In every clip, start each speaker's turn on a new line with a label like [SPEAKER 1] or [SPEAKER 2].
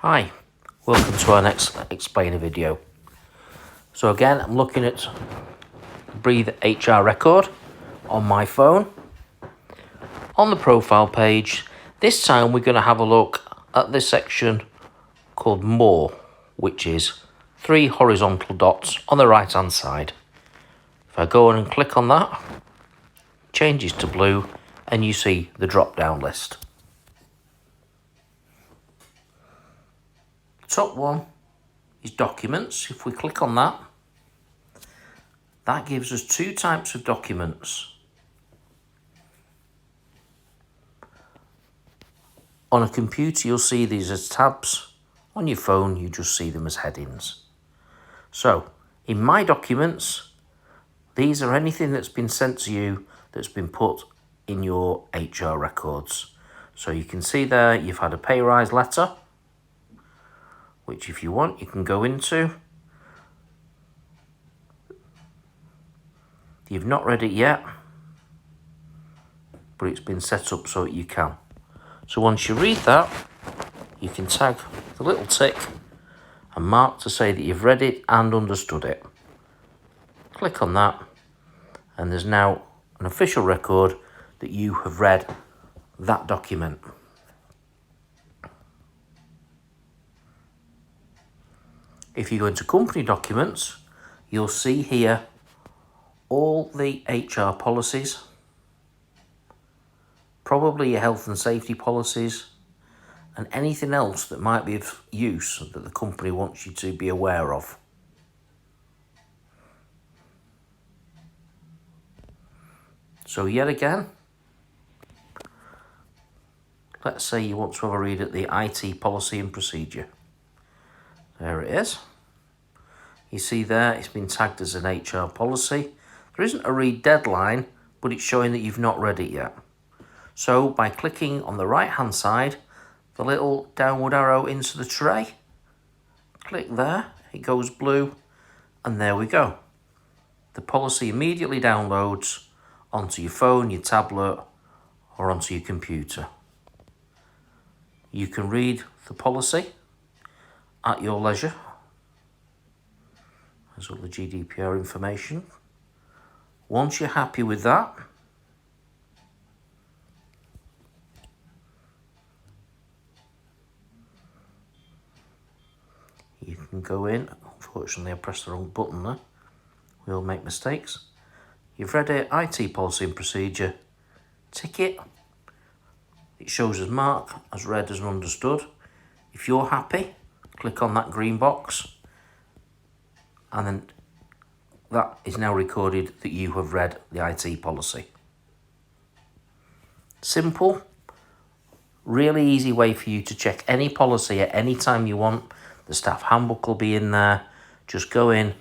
[SPEAKER 1] Hi, welcome to our next explainer video. So again, I'm looking at the BreatheHR record on my phone. On the profile page, this time we're going to have a look at this section called More, which is 3 horizontal dots on the right hand side. If I go on and click on that, it changes to blue and you see the drop down list. Top one is documents. If we click on that, that gives us 2 types of documents. On a computer, you'll see these as tabs. On your phone, you just see them as headings. So, in My Documents, these are anything that's been sent to you that's been put in your HR records. So you can see there, you've had a pay rise letter, which if you want, you can go into. You've not read it yet, but it's been set up so that you can. So once you read that, you can tag the little tick and mark to say that you've read it and understood it. Click on that, and there's now an official record that you have read that document. If you go into company documents, you'll see here all the HR policies, probably your health and safety policies, and anything else that might be of use that the company wants you to be aware of. So yet again, let's say you want to have a read at the IT policy and procedure. There it is. You see there, it's been tagged as an HR policy. There isn't a read deadline, but it's showing that you've not read it yet. So by clicking on the right hand side, the little downward arrow into the tray, click there, it goes blue, and there we go. The policy immediately downloads onto your phone, your tablet, or onto your computer. You can read the policy at your leisure. There's all the GDPR information. Once you're happy with that, you can go in. Unfortunately, I pressed the wrong button there. We all make mistakes. You've read it, IT policy and procedure, tick it. It shows as marked, as read, as understood. If you're happy, click on that green box, and then that is now recorded that you have read the IT policy. Simple, really easy way for you to check any policy at any time you want. The staff handbook will be in there. Just go in,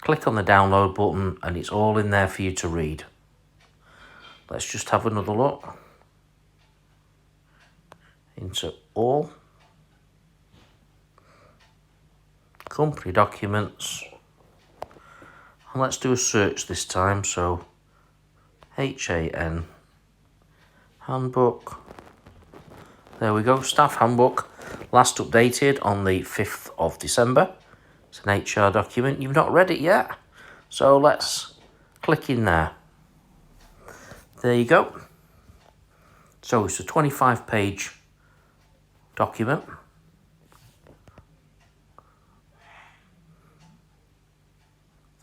[SPEAKER 1] click on the download button, and it's all in there for you to read. Let's just have another look into all company documents, and let's do a search this time. So HAN handbook, there we go, staff handbook, last updated on the 5th of December. It's an HR document. You've not read it yet, so let's click in there. There you go. So it's a 25-page document.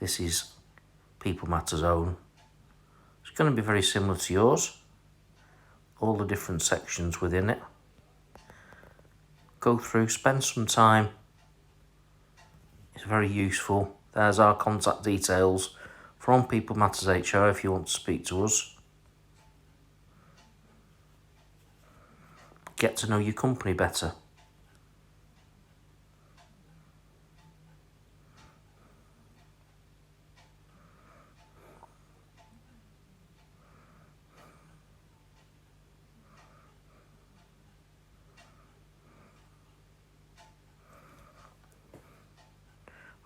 [SPEAKER 1] This is People Matters Own. It's going to be very similar to yours. All the different sections within it. Go through, spend some time. It's very useful. There's our contact details from People Matters HR if you want to speak to us. Get to know your company better.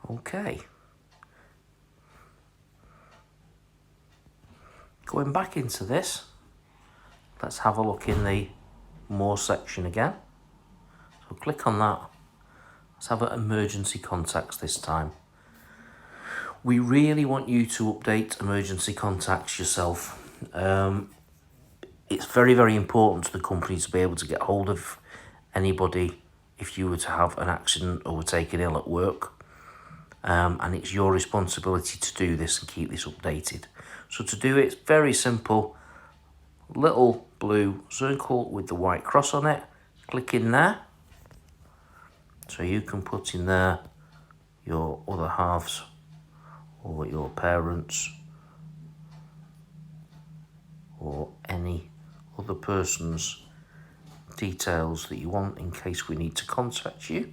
[SPEAKER 1] Okay. Going back into this, let's have a look in the More section again. So click on that. Let's have an emergency contacts this time. We really want you to update emergency contacts yourself. It's very, very important to the company to be able to get hold of anybody if you were to have an accident or were taken ill at work. And it's your responsibility to do this and keep this updated. So to do it, it's very simple. Little blue circle with the white cross on it. Click in there. So you can put in there your other halves or your parents or any other person's details that you want in case we need to contact you.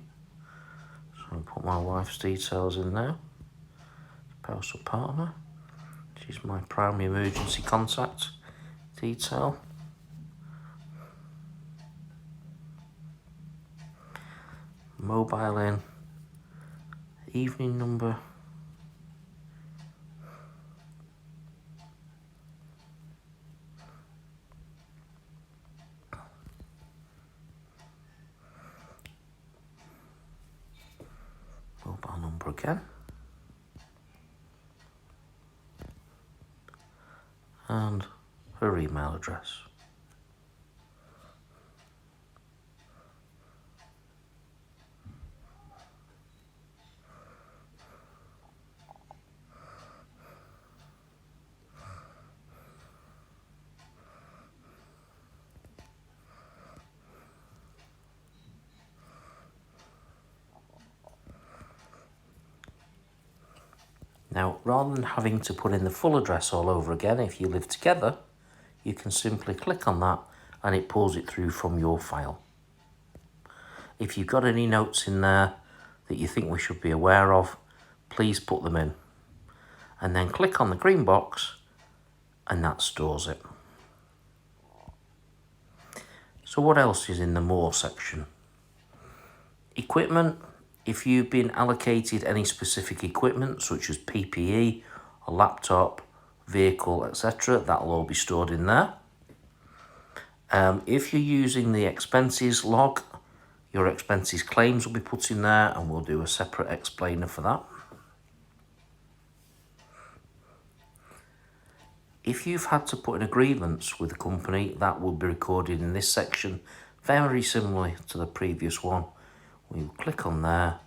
[SPEAKER 1] So I'll put my wife's details in there. Spousal partner. She's my primary emergency contact detail. Mobile in. Evening number. Mobile number again. And her email address. Now, rather than having to put in the full address all over again, if you live together, you can simply click on that and it pulls it through from your file. If you've got any notes in there that you think we should be aware of, please put them in. And then click on the green box and that stores it. So what else is in the More section? Equipment. If you've been allocated any specific equipment, such as PPE, a laptop, vehicle, etc., that'll all be stored in there. If you're using the expenses log, your expenses claims will be put in there, and we'll do a separate explainer for that. If you've had to put in a grievance with a company, that will be recorded in this section, very similarly to the previous one. We click on there,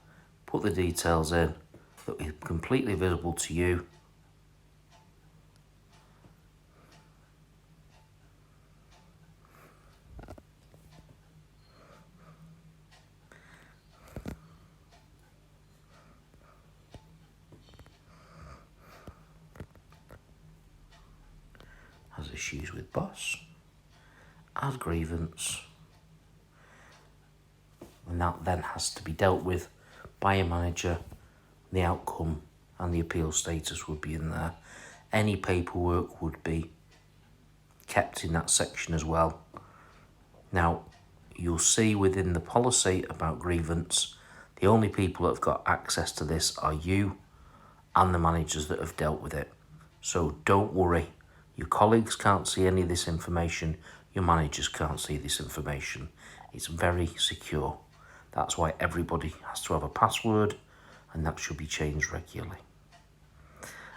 [SPEAKER 1] put the details in that is completely visible to you. Has issues with boss, add grievance. And that then has to be dealt with by a manager. The outcome and the appeal status would be in there. Any paperwork would be kept in that section as well. Now, you'll see within the policy about grievance, the only people that have got access to this are you and the managers that have dealt with it. So don't worry. Your colleagues can't see any of this information. Your managers can't see this information. It's very secure. That's why everybody has to have a password, and that should be changed regularly.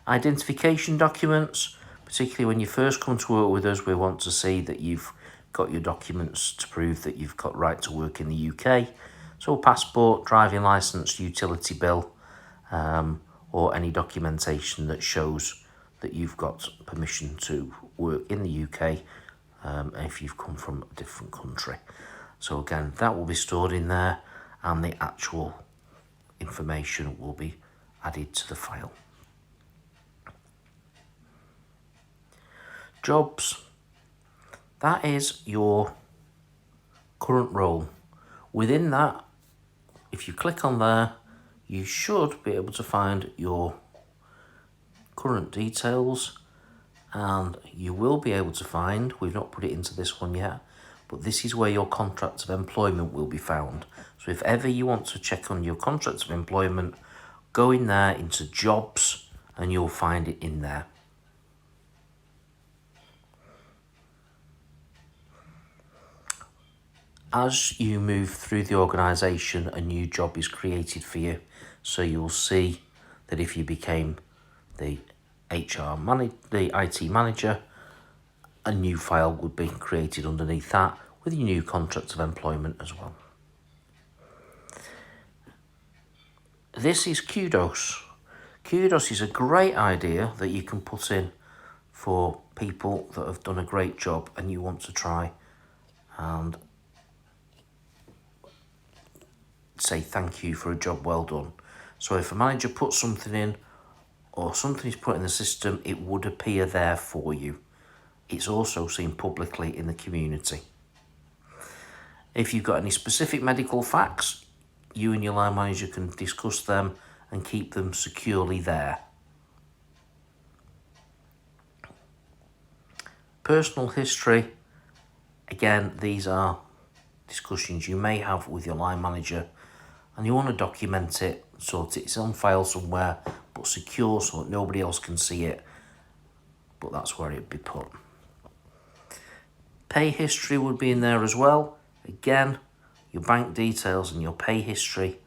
[SPEAKER 1] Identification documents, particularly when you first come to work with us, we want to see that you've got your documents to prove that you've got right to work in the UK. So passport, driving licence, utility bill, or any documentation that shows that you've got permission to work in the UK if you've come from a different country. So again, that will be stored in there, and the actual information will be added to the file. Jobs. That is your current role. Within that, if you click on there, you should be able to find your current details, and you will be able to find, we've not put it into this one yet, but this is where your contract of employment will be found. So if ever you want to check on your contract of employment, go in there into jobs and you'll find it in there. As you move through the organisation, a new job is created for you. So you'll see that if you became the the IT manager, a new file would be created underneath that with your new contract of employment as well. This is kudos. Kudos is a great idea that you can put in for people that have done a great job and you want to try and say thank you for a job well done. So if a manager puts something in or something is put in the system, it would appear there for you. It's also seen publicly in the community. If you've got any specific medical facts, you and your line manager can discuss them and keep them securely there. Personal history, again, these are discussions you may have with your line manager and you want to document it so that it's on file somewhere but secure so that nobody else can see it, but that's where it'd be put. Pay history would be in there as well. Again, your bank details and your pay history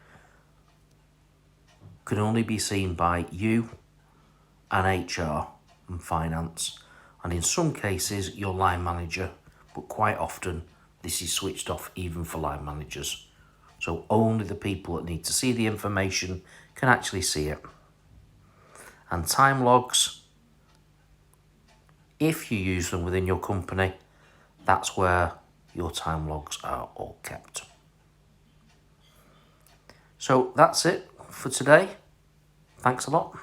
[SPEAKER 1] can only be seen by you and HR and finance, and in some cases your line manager, but quite often this is switched off even for line managers. So only the people that need to see the information can actually see it. And time logs, if you use them within your company, that's where your time logs are all kept. So that's it for today. Thanks a lot.